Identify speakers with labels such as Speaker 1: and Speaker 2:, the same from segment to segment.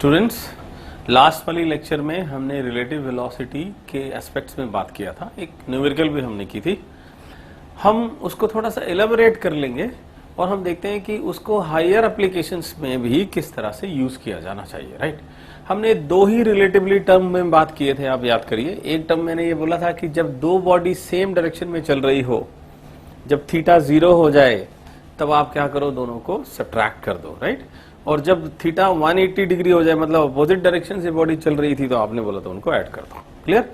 Speaker 1: Students, last वाली lecture में हमने रिलेटिव वेलोसिटी के एस्पेक्ट्स में बात किया था, एक न्यूमेरिकल भी हमने की थी। हम उसको थोड़ा सा एलेबोरेट कर लेंगे और हम देखते हैं कि उसको हायर एप्लीकेशंस में भी किस तरह से यूज किया जाना चाहिए। राइट, हमने दो ही रिलेटिवली टर्म में बात किए थे, आप याद करिए। एक टर्म मैंने ये बोला था कि जब दो बॉडी सेम डायरेक्शन में चल रही हो, जब थीटा 0 हो जाए तब आप क्या करो, दोनों को सब्ट्रैक्ट कर दो। राइट, और जब थीटा 180 डिग्री हो जाए, मतलब अपोजिट डायरेक्शन से बॉडी चल रही थी, तो आपने बोला तो उनको ऐड कर दो। क्लियर?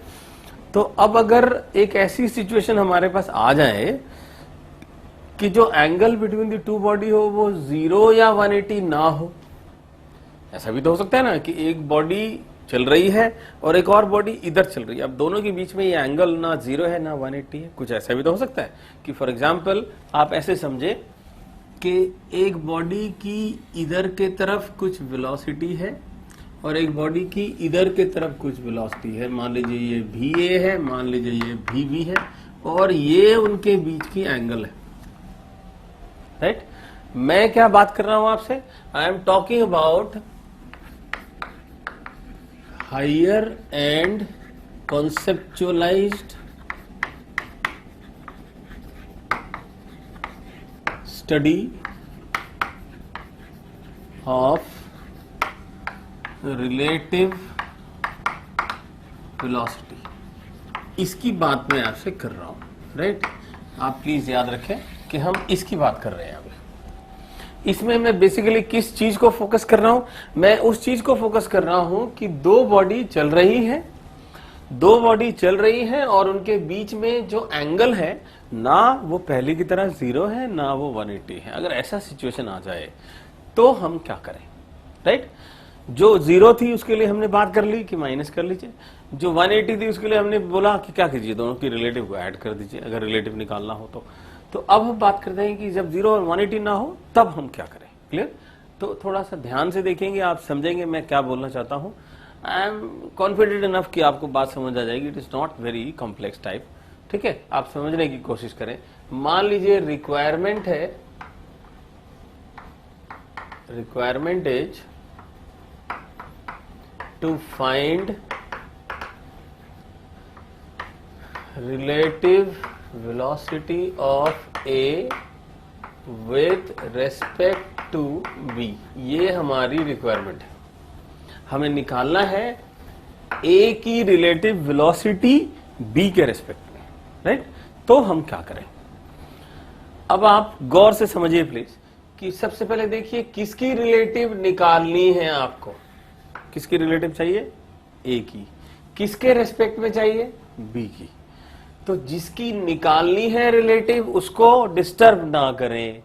Speaker 1: तो अब अगर एक ऐसी सिचुएशन हमारे पास आ जाए कि जो angle between the two body हो वो 0 या 180 ना हो, ऐसा भी तो हो सकता है ना कि एक बॉडी चल रही है और एक और बॉडी इधर चल रही है। अब दोनों के बीच में ये एंगल ना 0 है ना 180 है, कुछ ऐसा भी तो हो सकता है कि फॉर एग्जाम्पल आप ऐसे समझे कि एक बॉडी की इधर के तरफ कुछ वेलोसिटी है और एक बॉडी की इधर के तरफ कुछ वेलोसिटी है। मान लीजिए ये VA है, मान लीजिए ये VB है और ये उनके बीच की एंगल है। राइट, मैं क्या बात कर रहा हूं आपसे? I am talking about higher and conceptualised study of relative velocity. इसकी बात मैं आपसे कर रहा हूं। राइट, आप प्लीज याद रखें कि हम इसकी बात कर रहे हैं अभी। इसमें मैं बेसिकली किस चीज को फोकस कर रहा हूं? मैं उस चीज को फोकस कर रहा हूं कि दो बॉडी चल रही है और उनके बीच में जो एंगल है ना वो पहले की तरह 0 है ना वो 180 है। अगर ऐसा सिचुएशन आ जाए तो हम क्या करें? राइट, जो 0 थी उसके लिए हमने बात कर ली कि माइनस कर लीजिए, जो 180 थी उसके लिए हमने बोला कि क्या कीजिए, दोनों की रिलेटिव को ऐड कर दीजिए अगर रिलेटिव निकालना हो तो अब हम बात करते हैं कि जब 0 और 180 ना हो तब हम क्या करें। क्लियर? तो थोड़ा सा ध्यान से देखेंगे, आप समझेंगे मैं क्या बोलना चाहता हूं। आई एम कॉन्फिडेंट इनफ कि आपको बात समझ आ जाएगी। It is not very complex type. ठीक है, आप समझने की कोशिश करें। मान लीजिए requirement is to find relative velocity of A with respect to B। ये हमारी रिक्वायरमेंट है। हमें निकालना है A की रिलेटिव वेलोसिटी B के रेस्पेक्ट में। राइट, तो हम क्या करें? अब आप गौर से समझिए प्लीज कि सबसे पहले देखिए किसकी रिलेटिव निकालनी है आपको। किसकी रिलेटिव चाहिए? A की। किसके रेस्पेक्ट में चाहिए? B की। तो जिसकी निकालनी है रिलेटिव उसको डिस्टर्ब ना करें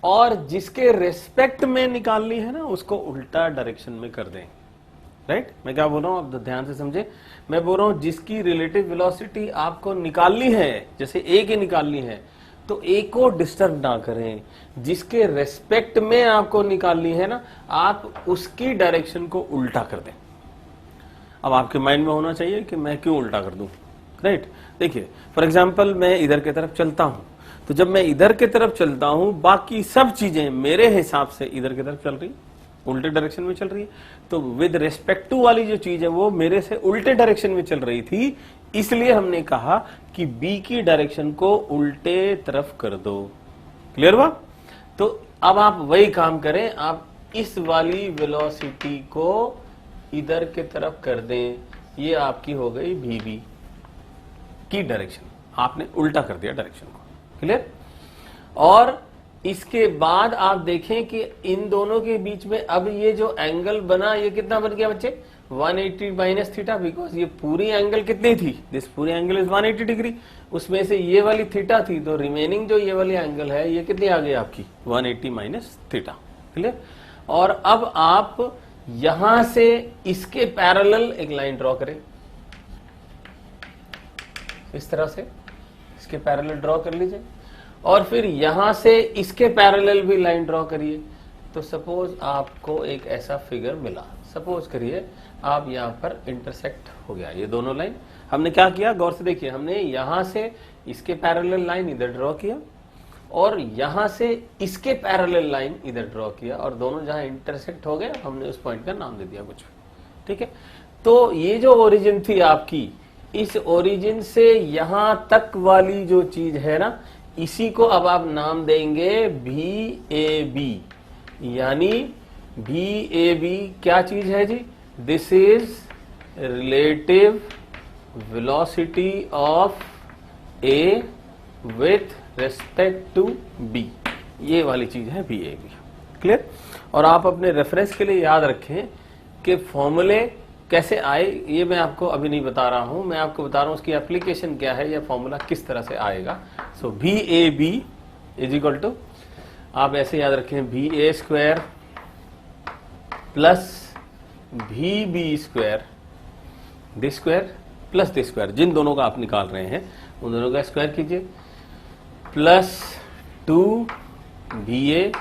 Speaker 1: और जिसके रेस्पेक्ट में निकालनी है ना उसको उल्टा डायरेक्शन में कर दें। राइट, मैं क्या बोल रहा हूं आप ध्यान से समझे। मैं बोल रहा हूं जिसकी रिलेटिव वेलोसिटी आपको निकालनी है, जैसे A की निकालनी है तो A को डिस्टर्ब ना करें। जिसके रेस्पेक्ट में आपको निकालनी है ना, आप उसकी डायरेक्शन को उल्टा कर दें। अब आपके माइंड में होना चाहिए कि मैं क्यों उल्टा कर दूं। राइट, देखिए फॉर एग्जाम्पल मैं इधर की तरफ चलता हूं, तो जब मैं इधर की तरफ चलता हूं बाकी सब चीजें मेरे हिसाब से इधर की तरफ चल रही, उल्टे डायरेक्शन में चल रही है। तो विद रिस्पेक्ट टू वाली जो चीज है वो मेरे से उल्टे डायरेक्शन में चल रही थी, इसलिए हमने कहा कि B की डायरेक्शन को उल्टे तरफ कर दो। क्लियर हुआ? तो अब आप वही काम करें, आप इस वाली वेलोसिटी को इधर की तरफ कर दें। ये आपकी हो गई VB की डायरेक्शन, आपने उल्टा कर दिया डायरेक्शन को। क्लियर? और इसके बाद आप देखें कि इन दोनों के बीच में अब ये जो एंगल बना ये कितना बन गया बच्चे? 180 माइनस थीटा, बिकॉज ये पूरी एंगल कितनी थी? दिस पूरी एंगल इज 180 डिग्री। उसमें से ये वाली थीटा थी, तो रिमेनिंग जो ये वाली एंगल है ये कितनी आ गई आपकी? 180 माइनस थीटा। क्लियर? और अब आप यहां से इसके पैरेलल एक लाइन ड्रॉ करें, इस तरह से इसके पैरेलल ड्रॉ कर लीजिए और फिर यहां से इसके पैरेलल भी लाइन ड्रॉ करिए। तो सपोज आपको एक ऐसा फिगर मिला। सपोज करिए आप यहां पर इंटरसेक्ट हो गया ये दोनों लाइन। हमने क्या किया, गौर से देखिए, हमने यहां से इसके पैरेलल लाइन इधर ड्रॉ किया और यहां से इसके पैरेलल लाइन इधर ड्रॉ किया और दोनों जहां इंटरसेक्ट हो गए हमने उस पॉइंट का नाम दे दिया कुछ। ठीक है, तो ये जो ओरिजिन थी आपकी, इस ओरिजिन से यहां तक वाली जो चीज है ना, इसी को अब आप नाम देंगे VAB। यानी VAB क्या चीज है जी? This is relative velocity of A with respect to B। ये वाली चीज है VAB। क्लियर? और आप अपने रेफरेंस के लिए याद रखें कि फॉर्मूले कैसे आए, ये मैं आपको अभी नहीं बता रहा हूं, मैं आपको बता रहा हूं उसकी एप्लीकेशन क्या है, या फॉर्मूला किस तरह से आएगा। So VAB is equal to, आप ऐसे याद रखें, VA square plus VB square, this square plus this square, जिन दोनों का आप निकाल रहे हैं उन दोनों का स्क्वायर कीजिए, plus 2VA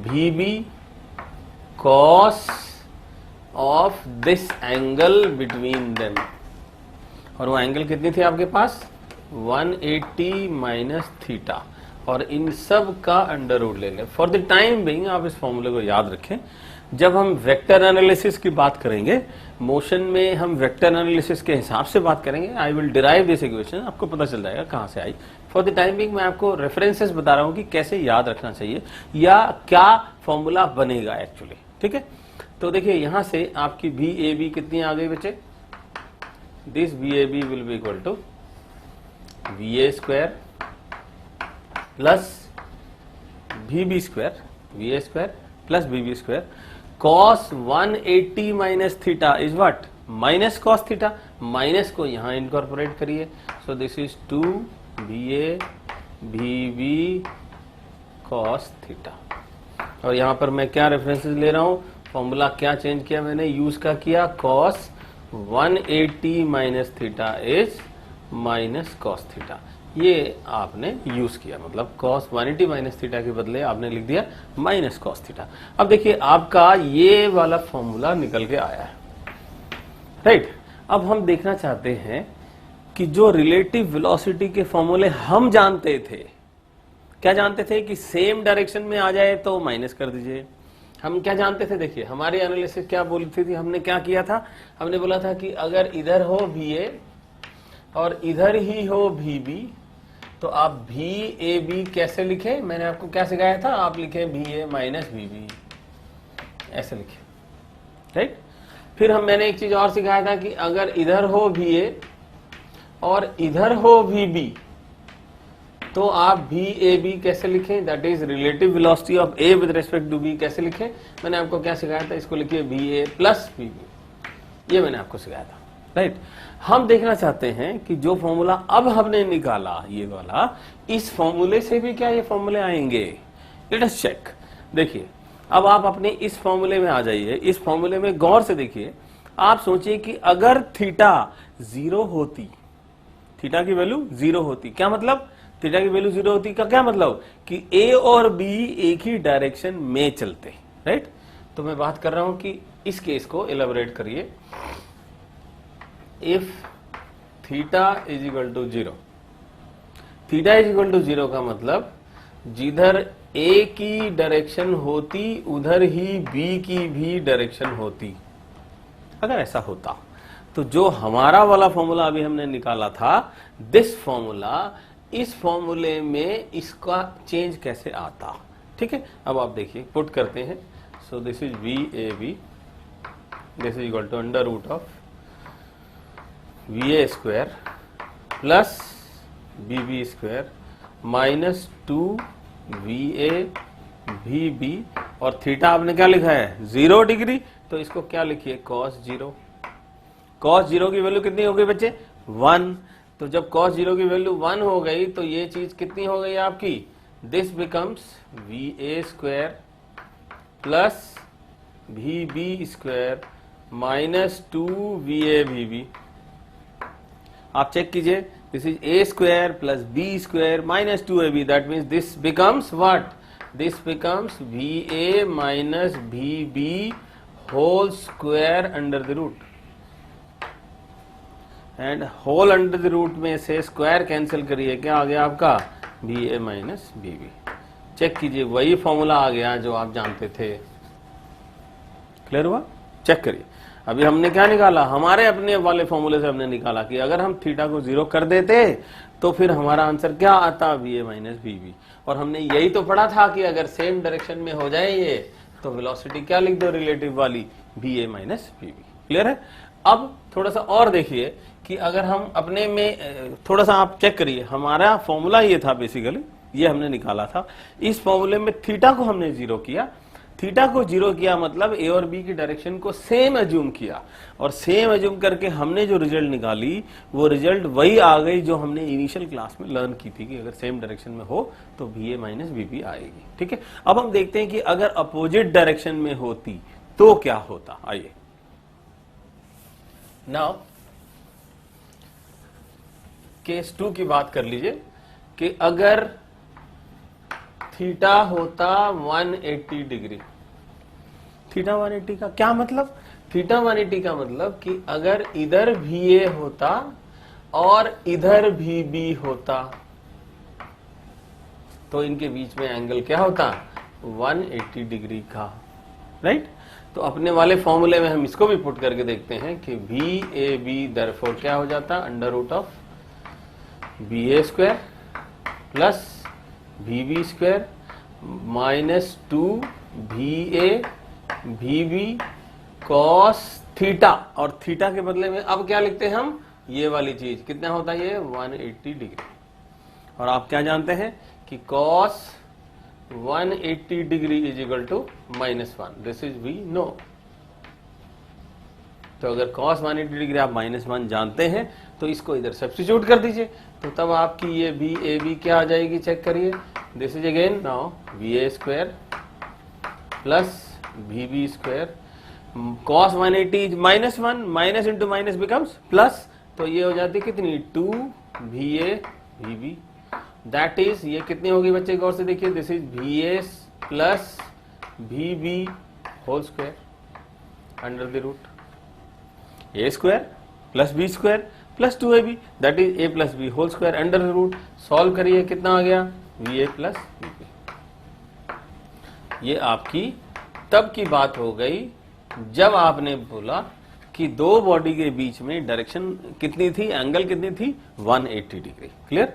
Speaker 1: VB cos of this angle between them. और वो एंगल कितनी थी आपके पास? 180 माइनस थीटा। और इन सब का अंडर रूट ले लें। फॉर द टाइम बीइंग आप इस फॉर्मूले को याद रखें। जब हम वेक्टर एनालिसिस की बात करेंगे, मोशन में हम वेक्टर एनालिसिस के हिसाब से बात करेंगे, I will derive this equation, आपको पता चल जाएगा कहां से आई। फॉर द टाइम बीइंग मैं आपको रेफरेंसेस बता रहा हूं कि कैसे याद रखना चाहिए या क्या फॉर्मूला बनेगा एक्चुअली। ठीक है, तो देखिए यहां से आपकी VAB कितनी आ गई बच्चे? This VAB will be equal to VA square plus VB square, VA square plus VB square, cos 180 minus theta is what? Minus cos theta. Minus को यहां इनकॉर्पोरेट करिए, so this is 2VA VB cos theta. और यहां पर मैं क्या references ले रहा हूं? फॉर्मूला क्या चेंज किया मैंने? यूज का किया cos 180 minus theta is minus cos theta. ये आपने यूज किया, मतलब cos 180 माइनस थीटा के बदले आपने लिख दिया माइनस cos थीटा। अब देखिए आपका ये वाला फॉर्मूला निकल के आया है, राइट। अब हम देखना चाहते हैं कि जो रिलेटिव वेलोसिटी के फॉर्मूले हम जानते थे, क्या जानते थे? कि सेम डायरेक्शन में आ जाए तो माइनस कर दीजिए। हम क्या जानते थे? देखिए हमारी एनालिसिस क्या बोलती थी, हमने क्या किया था? हमने बोला था कि अगर इधर हो VA और इधर ही हो VB तो आप VAB कैसे लिखे? मैंने आपको क्या सिखाया था? आप लिखे VA माइनस VB, ऐसे लिखे, राइट। फिर मैंने एक चीज और सिखाया था कि अगर इधर हो VA और इधर हो VB तो आप VAB कैसे लिखें? That is relative velocity of A with respect to B। कैसे लिखें? मैंने आपको क्या सिखाया था? इसको लिखिए VA प्लस VB, ये मैंने आपको सिखाया था, राइट। हम देखना चाहते हैं कि जो फॉर्मूला अब हमने निकाला ये वाला, इस फॉर्मूले से भी क्या ये फॉर्मूले आएंगे? Let us check. देखिए अब आप अपने इस फॉर्मूले में आ जाइए, इस फॉर्मूले में गौर से देखिए। आप सोचिए कि अगर थीटा 0 होती, थीटा की वैल्यू 0 होती, क्या मतलब? थीटा की वैल्यू 0 होती का क्या मतलब? कि A और B एक ही डायरेक्शन में चलते, राइट। तो मैं बात कर रहा हूं कि इस केस को एलैबोरेट करिए। If theta is equal to 0, theta is equal to 0 का मतलब जिधर A की डायरेक्शन होती उधर ही B की भी डायरेक्शन होती। अगर ऐसा होता तो जो हमारा वाला फॉर्मूला अभी हमने निकाला था, दिस फॉर्मूला, इस फॉर्मूले में इसका चेंज कैसे आता? ठीक है, अब आप देखिए, पुट करते हैं। So this is VAB, this is equal to under root of VA square plus BB square minus 2VA VB, और थीटा आपने क्या लिखा है? 0 डिग्री, तो इसको क्या लिखिए? cos 0। cos 0 की वैल्यू कितनी हो गई बच्चे? 1। तो जब cos 0 की वैल्यू 1 हो गई तो ये चीज कितनी हो गई आपकी? This becomes VA square plus VB square minus 2VA VB। आप चेक कीजिए, this is A square plus B square minus 2AB, that means this becomes what? This becomes VA minus VB whole square under the root, and whole under the root में से square cancel करिए, क्या आ गया आपका? B A minus B B. Check कीजिए, वही formula आ गया जो आप जानते थे। क्लियर हुआ? चेक करिए। अभी हमने क्या निकाला, हमारे अपने वाले फॉर्मूले से हमने निकाला कि अगर हम थीटा को 0 कर देते तो फिर हमारा आंसर क्या आता, B A minus B B. और हमने यही तो पढ़ा था कि अगर सेम डायरेक्शन में हो जाए ये तो वेलोसिटी क्या लिख दो, रिलेटिव वाली, B A minus B B. Clear है? अब थोड़ा सा और देखिए कि अगर हम अपने में थोड़ा सा आप चेक करिए, हमारा फॉर्मूला ये था बेसिकली, ये हमने निकाला था। इस फॉर्मूले में थीटा को हमने 0 किया। थीटा को 0 किया मतलब ए और बी की डायरेक्शन को सेम एज्यूम किया, और सेम एज्यूम करके हमने जो रिजल्ट निकाली वो रिजल्ट वही आ गई जो हमने इनिशियल क्लास में लर्न की थी कि अगर सेम डायरेक्शन में हो तो B A minus B B आएगी। ठीक है, अब हम देखते हैं कि अगर अपोजिट डायरेक्शन में होती तो क्या होता। आइए नाउ केस 2 की बात कर लीजिए कि अगर थीटा होता 180 डिग्री। थीटा 180 का क्या मतलब? थीटा 180 का मतलब कि अगर इधर भी ए होता और इधर भी बी होता तो इनके बीच में एंगल क्या होता, 180 डिग्री का। राइट? तो अपने वाले फॉर्मूले में हम इसको भी पुट करके देखते हैं कि बी ए बी देयरफॉर क्या हो जाता, under root of B A square plus B B square minus 2 B A B B cos theta. और थीटा के बदले में अब क्या लिखते हैं हम, ये वाली चीज कितना होता है, ये 180 डिग्री। और आप क्या जानते हैं कि cos 180 degree is equal to -1, this is we know. तो अगर cos 180 डिग्री आप -1 जानते हैं तो इसको इधर सब्स्टिट्यूट कर दीजिए, तो तब आपकी ये बी ए बी क्या आ जाएगी, चेक करिए। This is again now B A square plus B B square, cos 180 is -1, minus into minus becomes plus, तो ये हो जाती कितनी, 2 B A B B. That is, ये कितनी होगी बच्चे, गौर से देखिए, this is B A plus B B whole square under the root A square plus B square plus 2ab, that is a plus B whole square under the root. Solve करिए, कितना आ गया, va प्लस bp। ये आपकी तब की बात हो गई जब आपने बोला कि दो बॉडी के बीच में डायरेक्शन कितनी थी, एंगल कितनी थी, 180 डिग्री। क्लियर?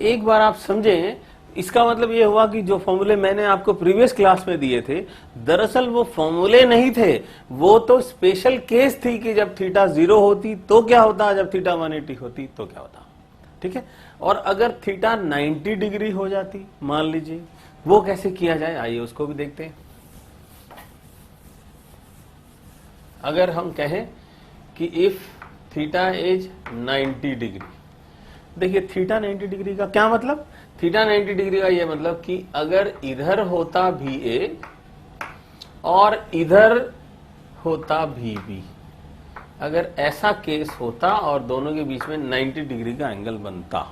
Speaker 1: एक बार आप समझें, इसका मतलब ये हुआ कि जो फॉर्मूले मैंने आपको प्रीवियस क्लास में दिए थे, दरअसल वो फॉर्मूले नहीं थे, वो तो स्पेशल केस थी कि जब थीटा 0 होती तो क्या होता, जब थीटा 180 होती तो क्या होता। ठीक है? और अगर थीटा 90 डिग्री हो जाती मान लीजिए, वो कैसे किया जाए, आइए उसको भी देखते हैं। अगर हम कहें कि इफ थीटा इज 90 डिग्री, देखिए थीटा 90 डिग्री का क्या मतलब, थीटा 90 डिग्री का ये मतलब कि अगर इधर होता भी ए और इधर होता भी बी, अगर ऐसा केस होता और दोनों के बीच में 90 डिग्री का एंगल बनता,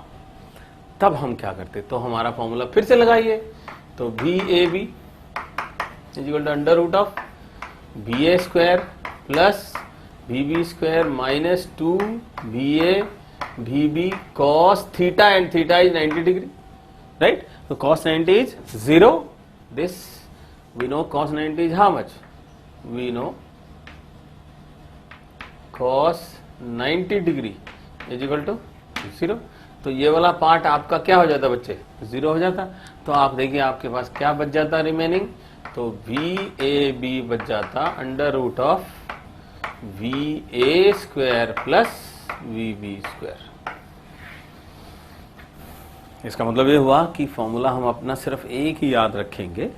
Speaker 1: तब हम क्या करते, तो हमारा फॉर्मूला फिर से लगाइए, तो B A B is equal to under root of B A square plus B B square minus 2 B A B B cos theta, and theta is 90 degree. Right? तो cos 90 is 0. This we know cos 90 is how much? We know cos 90 degree is equal to 0. तो ये वाला part आपका क्या हो जाता बच्चे, 0 हो जाता। तो आप देखिए आपके पास क्या बच जाता रिमेनिंग, तो वी ए बी बच जाता under root of V A square plus V B square. इसका मतलब ये हुआ कि फॉर्मूला हम अपना सिर्फ एक ही याद रखेंगे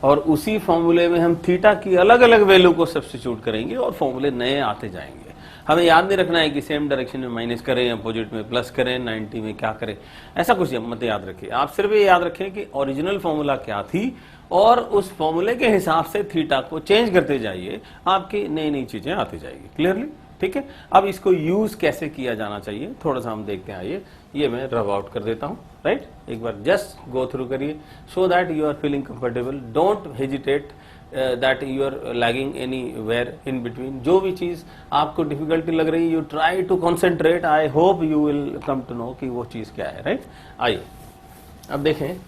Speaker 1: और उसी फॉर्मूले में हम थीटा की अलग अलग वैल्यू को सब्स्टिट्यूट करेंगे और फॉर्मूले नए आते जाएंगे। हमें याद नहीं रखना है कि सेम डायरेक्शन में माइनस करें, अपोजिट में प्लस करें, 90 में क्या करें, ऐसा कुछ मत याद रखिए। आप सिर्फ ये याद रखें कि ओरिजिनल फॉर्मूला क्या थी और उस फॉर्मूले के हिसाब से थीटा को चेंज करते जाइए, आपकी नई नई चीजें आती जाएगी। क्लियरली? ठीक है? अब इसको यूज कैसे किया जाना चाहिए थोड़ा सा हम देखते हैं। आइए, ये मैं रब आउट कर देता हूं। राइट? एक बार जस्ट गो थ्रू करिए so that you are feeling comfortable. Don't hesitate that you are lagging anywhere in between. जो भी चीज आपको डिफिकल्टी लग रही है, you try to concentrate. I hope you will come to know कि वो चीज क्या है। राइट? आइए अब देखें,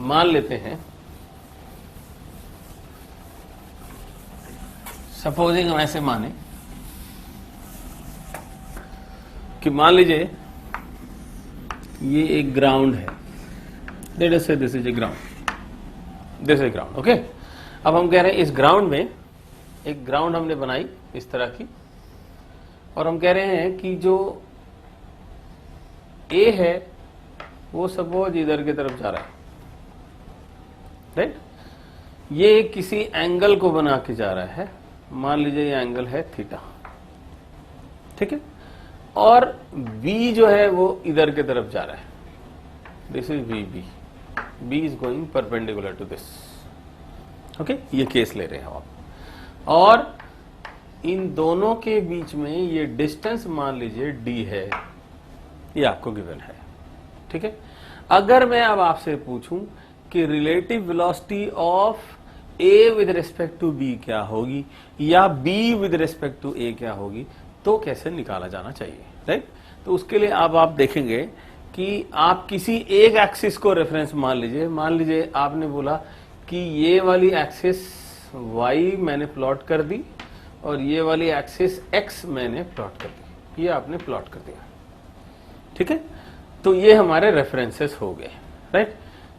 Speaker 1: मान लेते हैं, सपोजिंग हम ऐसे माने कि मान लीजिए ये एक ग्राउंड है, लेट अस से this is a ground, this is ground, okay. अब हम कह रहे हैं इस ग्राउंड में एक ग्राउंड हमने बनाई इस तरह की, और हम कह रहे हैं कि जो ए है वो सपोज इधर की तरफ जा रहा है, राइट। ये किसी एंगल को बना के जा रहा है, मान लीजिए ये एंगल है थीटा, ठीक है। और बी जो है वो इधर की तरफ जा रहा है, this is V B, B is going perpendicular to this, okay. ये केस ले रहे हैं आप, और इन दोनों के बीच में ये डिस्टेंस मान लीजिए डी है, ये आपको गिवन है, ठीक है। अगर मैं अब आपसे पूछूं कि relative velocity of A with respect to B क्या होगी या B with respect to A क्या होगी, तो कैसे निकाला जाना चाहिए, राइट। तो उसके लिए अब आप देखेंगे कि आप किसी एक एक्सिस को रेफरेंस मान लीजिए आपने बोला कि ये वाली एक्सिस y मैंने प्लॉट कर दी और ये वाली एक्सिस x मैंने प्लॉट कर दी, ये आपने प्लॉट कर दिया, ठीक है। तो ये हमारे रेफरेंसेस हो गए, राइट।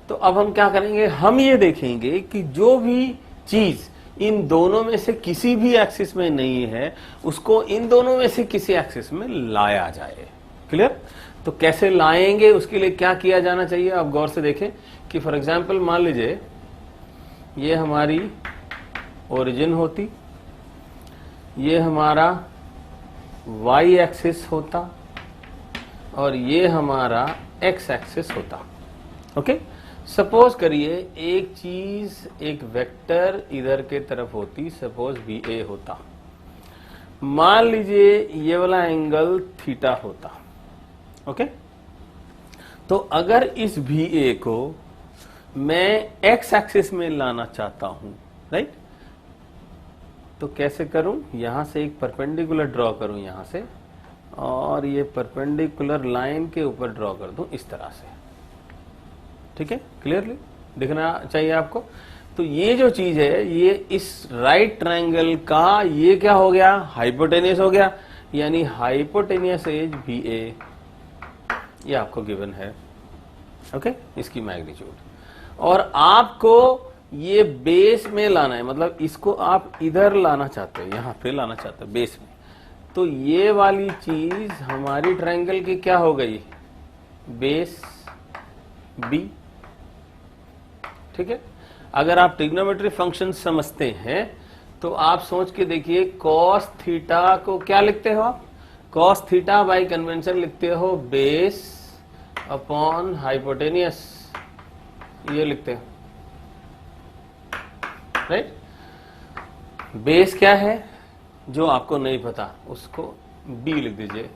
Speaker 1: तो अब हम क्या करेंगे, हम ये देखेंगे कि जो भी चीज इन दोनों में से किसी भी एक्सिस में नहीं है उसको इन दोनों में से किसी एक्सिस में लाया जाए, क्लियर। तो कैसे लाएंगे, उसके लिए क्या किया जाना चाहिए, आप गौर से देखें कि फॉर एग्जांपल मान लीजिए ये हमारी ओरिजिन होती, ये हमारा y एक्सिस होता और ये हमारा x एक्सिस होता, ओके। सपोज करिए एक चीज, एक वेक्टर इधर के तरफ होती, सपोज भी ए होता, मान लीजिए ये वाला एंगल थीटा होता, ओके। तो अगर इस भी ए को मैं एक्स एक्सिस में लाना चाहता हूं, राइट, तो कैसे करूं, यहां से एक परपेंडिकुलर ड्रॉ करूं यहां से, और ये परपेंडिकुलर लाइन के ऊपर ड्रॉ कर दूं इस तरह से, ठीक है। क्लियरली दिखना चाहिए आपको। तो ये जो चीज है ये इस राइट ट्रायंगल का ये क्या हो गया, हाइपोटेनियस हो गया, यानी हाइपोटेनियस एज भी ए, ये आपको गिवन है, ओके, इसकी मैग्नीट्यूड। और आपको ये बेस में लाना है, मतलब इसको आप इधर लाना चाहते हो, यहां पे लाना चाहते हो बेस में, तो ये वाली चीज हमारी ट्रायंगल की क्या हो गई, बेस बी, ठीक है। अगर आप ट्रिग्नोमेट्री फंक्शन समझते हैं तो आप सोच के देखिए, कॉस थीटा को क्या लिखते हो आप, कॉस थीटा बाय कन्वेंशन लिखते हो बेस अपॉन हाइपोटेनियस, ये लिखते हो, राइट। बेस क्या है जो आपको नहीं पता उसको बी लिख दीजिए,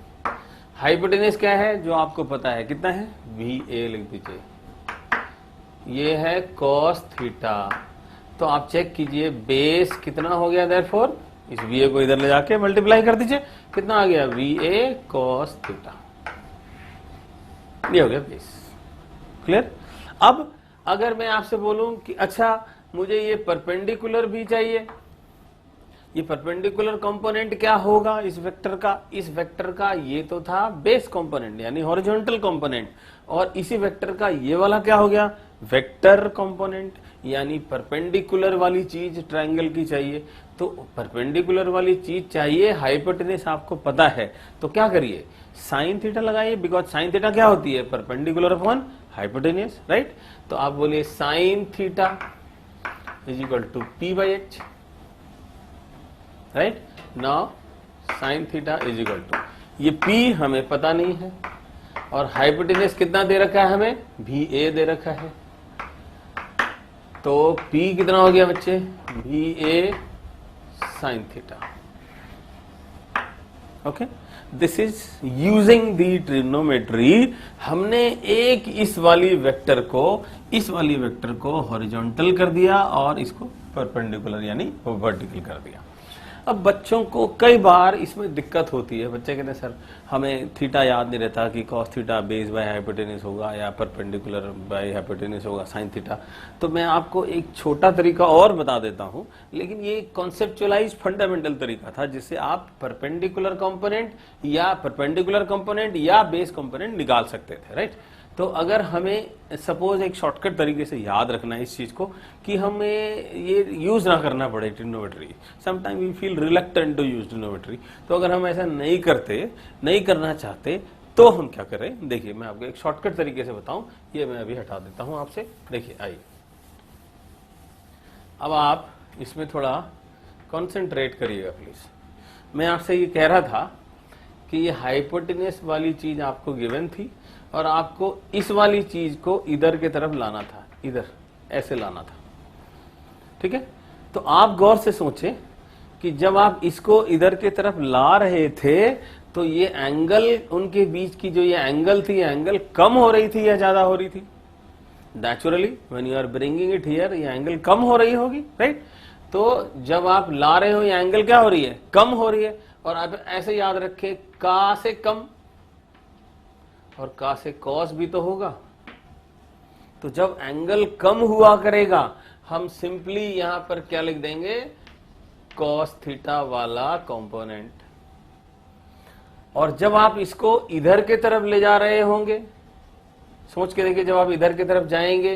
Speaker 1: हाइपोटेनियस क्या है जो आपको पता है कितना है, भी ए लिख दीजिए, ये है कॉस थीटा। तो आप चेक कीजिए बेस कितना हो गया, देयरफॉर इस वी ए को इधर ले जाके मल्टीप्लाई कर दीजिए, कितना आ गया, वी ए कॉस थीटा, ये हो गया बेस, क्लियर। अब अगर मैं आपसे बोलूं कि अच्छा मुझे ये परपेंडिकुलर भी चाहिए, ये परपेंडिकुलर कंपोनेंट क्या होगा इस वेक्टर का ये तो था बेस कंपोनेंट यानी हॉरिजॉन्टल कंपोनेंट, और इसी वेक्टर का ये वाला क्या हो गया, वेक्टर कंपोनेंट, यानी परपेंडिकुलर वाली चीज ट्रायंगल की चाहिए। तो परपेंडिकुलर वाली चीज चाहिए, हाइपोटेनियस आपको पता है, तो क्या करिए, साइन थीटा लगाइए, बिकॉज साइन थीटा क्या होती है, परपेंडिकुलर अपॉन हाइपोटेनियस, राइट। तो आप बोलिए sine theta is equal to P by H, right. Now sine theta is equal to, ये p हमें पता नहीं है और हाइपोटेनियस कितना दे रखा है हमें, भी ए दे रखा है, तो p कितना हो गया बच्चे, भी A sine theta, okay. This is using the trigonometry, हमने एक इस वाली वेक्टर को हॉरिजॉन्टल कर दिया और इसको परपेंडिकुलर यानी वर्टिकल कर दिया। अब बच्चों को कई बार इसमें दिक्कत होती है, बच्चे कहते हैं सर हमें थीटा याद नहीं रहता कि cos theta base by hypotenuse होगा या परपेंडिकुलर बाय हाइपोटेनस होगा साइन थीटा। तो मैं आपको एक छोटा तरीका और बता देता हूं, लेकिन ये कॉन्सेप्चुअलाइज फंडामेंटल तरीका था जिससे आप परपेंडिकुलर कंपोनेंट या बेस कंपोनेंट निकाल सकते थे, राइट। तो अगर हमें सपोज एक शॉर्टकट तरीके से याद रखना है इस चीज को कि हमें ये यूज ना करना पड़े trigonometry, sometime we feel reluctant to use trigonometry, तो अगर हम ऐसा नहीं करना चाहते तो हम क्या करें, देखिए मैं आपको एक शॉर्टकट तरीके से बताऊं, ये मैं अभी हटा देता हूं आपसे। देखिए आइए, अब आप इसमें थोड़ा कॉन्सेंट्रेट करिएगा प्लीज। मैं आपसे ये कह रहा था कि ये हाइपोटेनस वाली चीज आपको गिवन थी और आपको इस वाली चीज को इधर के तरफ लाना था, इधर ऐसे लाना था, ठीक है। तो आप गौर से सोचें कि जब आप इसको इधर के तरफ ला रहे थे तो ये एंगल, उनके बीच की जो ये एंगल थी, ये एंगल कम हो रही थी या ज्यादा हो रही थी? Naturally when you are bringing it here, ये एंगल कम हो रही होगी, राइट। तो जब आप ला रहे हो ये एंगल क्या हो रही है? कम हो रही है। और आप ऐसे याद रखें, का से कम और का से कॉस भी तो होगा। तो जब एंगल कम हुआ करेगा हम सिंपली यहां पर क्या लिख देंगे? कॉस थीटा वाला कंपोनेंट। और जब आप इसको इधर के तरफ ले जा रहे होंगे, सोच के देखिए, जब आप इधर की तरफ जाएंगे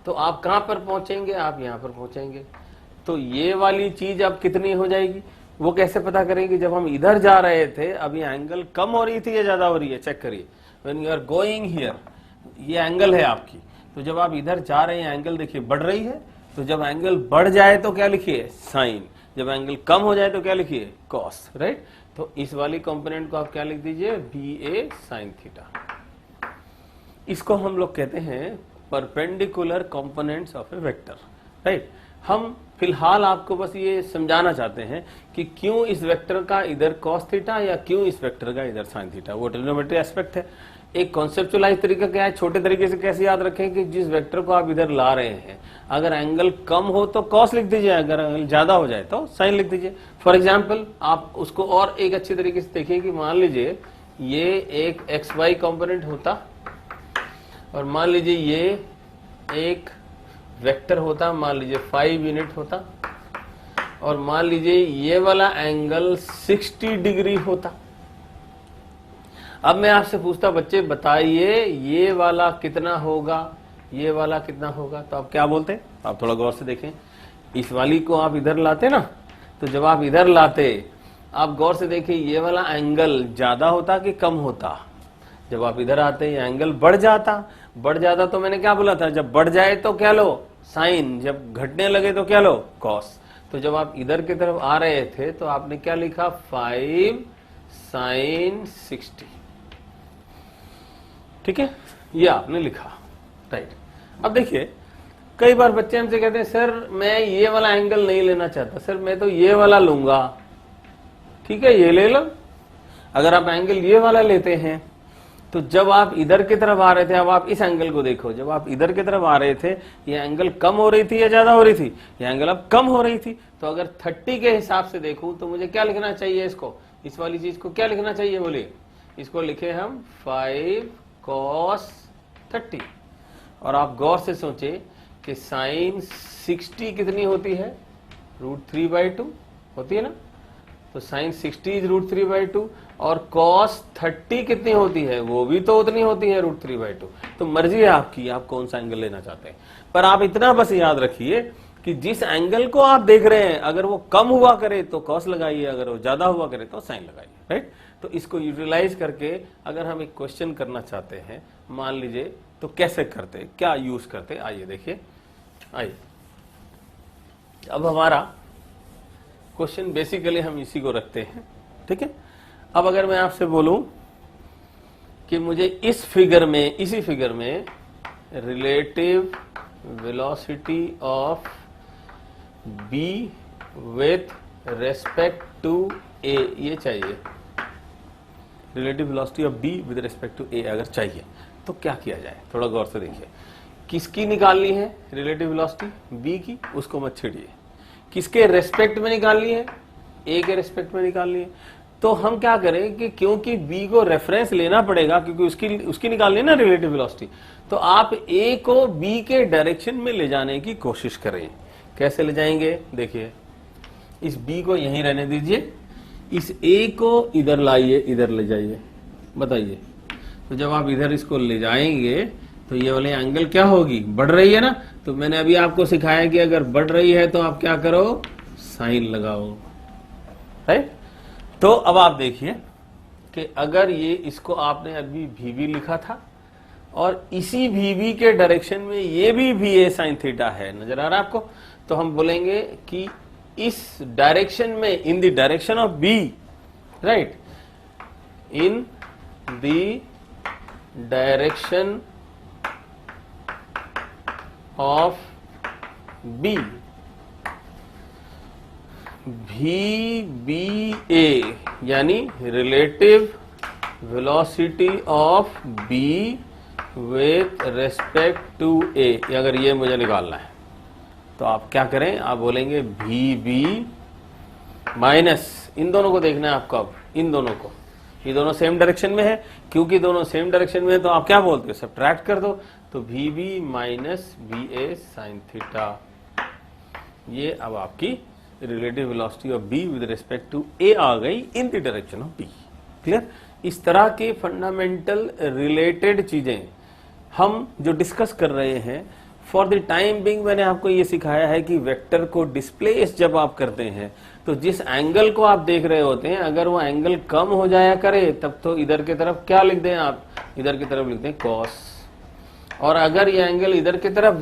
Speaker 1: तो आप कहां पर पहुंचेंगे? आप यहां पर पहुंचेंगे। तो ये वाली चीज अब कितनी हो जाएगी? वो कैसे पता करेंगे? जब हम इधर जा रहे थे अब ये एंगल कम हो रही थी या ज्यादा हो रही है? चेक करिए। When you are going here, ये एंगल है आपकी, तो जब आप इधर जा रहे हैं एंगल देखिए बढ़ रही है। तो जब एंगल बढ़ जाए तो क्या लिखिए? साइन। जब एंगल कम हो जाए तो क्या लिखिए? Cos, right. तो इस वाली कंपोनेंट को आप क्या लिख दीजिए? बी ए साइन थीटा। इसको हम लोग कहते हैं perpendicular components of A vector, right. हम फिलहाल आपको बस ये समझाना चाहते हैं कि क्यों इस वेक्टर का इधर कॉस थीटा या क्यों इस वेक्टर का इधर साइन थीटा, वो ट्रिग्नोमेट्री एस्पेक्ट है। एक कॉन्सेप्चुअलाइज तरीका क्या है, छोटे तरीके से कैसे याद रखें कि जिस वेक्टर को आप इधर ला रहे हैं अगर एंगल कम हो तो कॉस लिख दीजिए, अगर एंगल ज्यादा हो जाए तो साइन लिख दीजिए। फॉर एग्जाम्पल आप उसको और एक अच्छी तरीके से देखिए कि मान लीजिए ये एक एक्स वाई कॉम्पोनेंट होता और मान लीजिए ये एक वेक्टर होता, मान लीजिए 5 यूनिट होता, और मान लीजिए ये वाला एंगल 60 डिग्री होता। अब मैं आपसे पूछता, बच्चे बताइए ये वाला कितना होगा, ये वाला कितना होगा? तो आप क्या बोलते? आप थोड़ा गौर से देखें, इस वाली को आप इधर लाते ना, तो जब आप इधर लाते आप गौर से देखिए ये वाला एंगल ज्यादा होता कि कम होता? जब आप इधर आते ये एंगल बढ़ जाता। तो मैंने क्या बोला था, जब बढ़ जाए तो क्या लो? साइन। जब घटने लगे तो क्या लो? कॉस। तो जब आप इधर की तरफ आ रहे थे तो आपने क्या लिखा? 5 साइन 60, ठीक है, ये आपने लिखा, राइट। अब देखिए कई बार बच्चे हमसे कहते हैं सर मैं ये वाला एंगल नहीं लेना चाहता, सर मैं तो ये वाला लूंगा। ठीक है, ये ले लो। अगर आप एंगल ये वाला लेते हैं तो जब आप इधर की तरफ आ रहे थे, अब आप इस एंगल को देखो, जब आप इधर की तरफ आ रहे थे ये एंगल कम हो रही थी या ज्यादा हो रही थी? ये एंगल अब कम हो रही थी। तो अगर 30 के हिसाब से देखूं तो मुझे क्या लिखना चाहिए? इसको, इस वाली चीज को क्या लिखना चाहिए? बोलिए। इसको लिखे हम 5 cos 30। और आप गौर से सोचे कि साइन 60 कितनी होती है? √3/2 होती है ना। तो साइन 60 इज √3/2 और cos 30 कितनी होती है? वो भी तो उतनी होती है, √3/2। तो मर्जी है आपकी, आप कौन सा एंगल लेना चाहते हैं। पर आप इतना बस याद रखिए कि जिस एंगल को आप देख रहे हैं अगर वो कम हुआ करे तो cos लगाइए, अगर वो ज्यादा हुआ करे तो साइन लगाइए, राइट। तो इसको यूटिलाइज करके अगर हम एक क्वेश्चन करना चाहते हैं मान लीजिए, तो कैसे करते, क्या यूज करते? आइए देखिए, आइए अब हमारा क्वेश्चन बेसिकली हम इसी को रखते हैं, ठीक है। अब अगर मैं आपसे बोलूं कि मुझे इस फिगर में, इसी फिगर में relative velocity of B with respect to A ये चाहिए, relative velocity of B with respect to A अगर चाहिए तो क्या किया जाए? थोड़ा गौर से देखिए। किसकी निकालनी है रिलेटिव वेलोसिटी? बी की, उसको मत छेड़िए। किसके रेस्पेक्ट में निकालनी है? ए के रिस्पेक्ट में निकालनी है। तो हम क्या करें कि क्योंकि बी को रेफरेंस लेना पड़ेगा, क्योंकि उसकी निकालनी है ना रिलेटिव वेलोसिटी, तो आप ए को बी के डायरेक्शन में ले जाने की कोशिश करें। कैसे ले जाएंगे? देखिए, इस बी को यहीं रहने दीजिए, इस ए को इधर लाइए, इधर ले जाइए। बताइए, तो जब आप इधर इसको ले जाएंगे तो ये वाले एंगल क्या होगी? बढ़ रही है ना। तो मैंने अभी आपको सिखाया कि अगर बढ़ रही है तो आप क्या करो? साइन लगाओ, राइट। तो अब आप देखिए कि अगर ये इसको आपने अभी VB लिखा था और इसी VB के डायरेक्शन में ये भी VA साइन थीटा है, नजर आ रहा है आपको, तो हम बोलेंगे कि इस डायरेक्शन में, in the direction of B, right, in the direction of B, VBA यानी relative velocity of B with respect to A, अगर ये मुझे निकालना है तो आप क्या करें? आप बोलेंगे VB माइनस, इन दोनों को देखना है आपको, अब इन दोनों को, ये दोनों सेम डायरेक्शन में है, क्योंकि दोनों सेम डायरेक्शन में है तो आप क्या बोलते हो? सब्ट्रैक्ट कर दो, तो VB minus VA sine theta, ये अब आपकी relative velocity of B with respect to A आ गई in the direction of B। Clear? इस तरह के फंडामेंटल रिलेटेड चीजें हम जो डिस्कस कर रहे हैं, फॉर द टाइम बिंग मैंने आपको ये सिखाया है कि वेक्टर को डिस्प्लेस जब आप करते हैं तो जिस एंगल को आप देख रहे होते हैं, अगर वो एंगल कम हो जाया करे तब तो इधर की तरफ क्या लिख दें आप? इधर की तरफ लिख दें कॉस। और अगर ये एंगल इधर की तरफ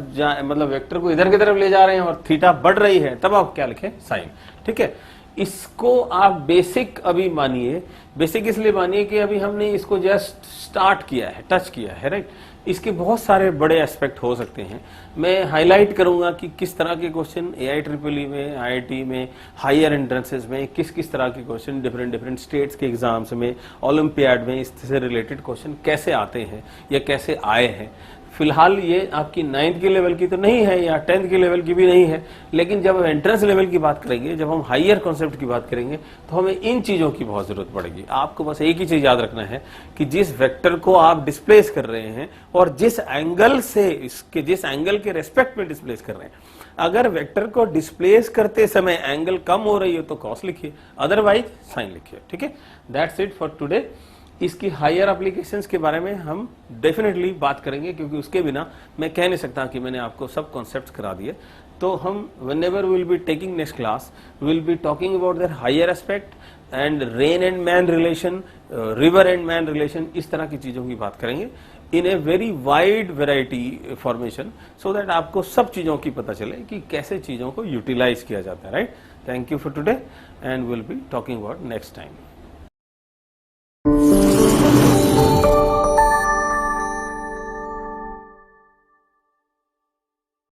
Speaker 1: मतलब वेक्टर को इधर की तरफ ले जा रहे हैं और थीटा बढ़ रही है, तब आप क्या लिखें? साइन। ठीक है, इसको आप बेसिक अभी मानिए। बेसिक इसलिए मानिए कि अभी हमने इसको जस्ट स्टार्ट किया है, टच किया है, राइट। इसके बहुत सारे बड़े एस्पेक्ट हो सकते हैं। मैं हाईलाइट करूंगा कि किस तरह के क्वेश्चन AIEEE में, IIT में, हायर एंट्रेंसेस में किस किस तरह के क्वेश्चन डिफरेंट स्टेट्स के एग्जाम्स में, ओलंपियाड में इससे रिलेटेड क्वेश्चन कैसे आते हैं या कैसे आए हैं। फिलहाल ये आपकी 9th के लेवल की तो नहीं है या 10th के लेवल की भी नहीं है, लेकिन जब हम एंट्रेंस लेवल की बात करेंगे, जब हम हायर कॉन्सेप्ट की बात करेंगे, तो हमें इन चीजों की बहुत जरूरत पड़ेगी। आपको बस एक ही चीज याद रखना है कि जिस वेक्टर को आप डिस्प्लेस कर रहे हैं और जिस एंगल से, इसके जिस एंगल के रेस्पेक्ट में डिस्प्लेस कर रहे हैं, अगर वेक्टर को डिस्प्लेस करते समय एंगल कम हो रही है तो कॉस लिखिए, अदरवाइज साइन लिखिए। ठीक है, दैट्स इट फॉर टुडे। इसकी हायर एप्लीकेशंस के बारे में हम डेफिनेटली बात करेंगे, क्योंकि उसके बिना मैं कह नहीं सकता कि मैंने आपको सब कॉन्सेप्ट्स करा दिए। तो हम whenever we will be taking next class, we will be talking about their higher aspect and rain and man relation, river and man relation, इस तरह की चीजों की बात करेंगे in a very wide variety formation, so that आपको सब चीजों की पता चले कि कैसे चीजों को यूटिलाइज किया जाता है, right. Thank you for today and will be talking about next time.